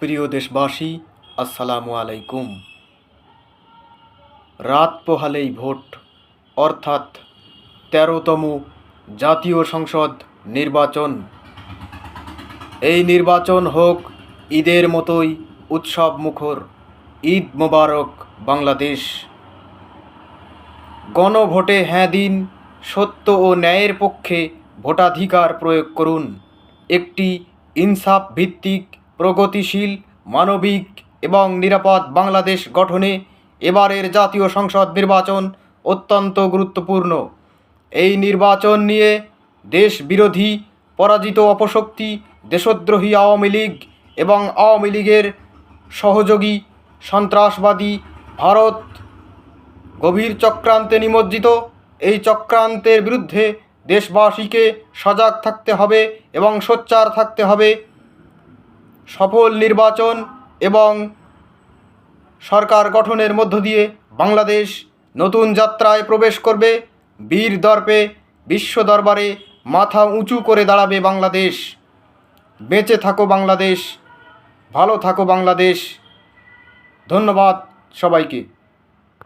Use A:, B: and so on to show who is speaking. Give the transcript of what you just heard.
A: প্রিয় দেশবাসী, আসসালামু আলাইকুম। রাত পোহালেই ভোট, অর্থাৎ ১৩তম জাতীয় সংসদ নির্বাচন। এই নির্বাচন হোক ঈদের মতোই উৎসব মুখর। ঈদ মোবারক বাংলাদেশ। গণভোটে হ্যাঁ দিন, সত্য ও ন্যায়ের পক্ষে ভোটাধিকার প্রয়োগ করুন। একটি ইনসাফ ভিত্তিক, প্রগতিশীল, মানবিক এবং নিরাপদ বাংলাদেশ গঠনে এবারের জাতীয় সংসদ নির্বাচন অত্যন্ত গুরুত্বপূর্ণ। এই নির্বাচন নিয়ে দেশ বিরোধী পরাজিত অপশক্তি, দেশদ্রোহী আওয়ামী লীগ এবং আওয়ামী লীগের সহযোগী সন্ত্রাসবাদী ভারত গভীর চক্রান্তে নিমজ্জিত। এই চক্রান্তের বিরুদ্ধে দেশবাসীকে সজাগ থাকতে হবে এবং সোচ্চার থাকতে হবে। সফল নির্বাচন এবং সরকার গঠনের মধ্য দিয়ে বাংলাদেশ নতুন যাত্রায় প্রবেশ করবে। বীর দর্পে বিশ্ব দরবারে মাথা উঁচু করে দাঁড়াবে বাংলাদেশ। বেঁচে থাকো বাংলাদেশ, ভালো থাকো বাংলাদেশ। ধন্যবাদ সবাইকে।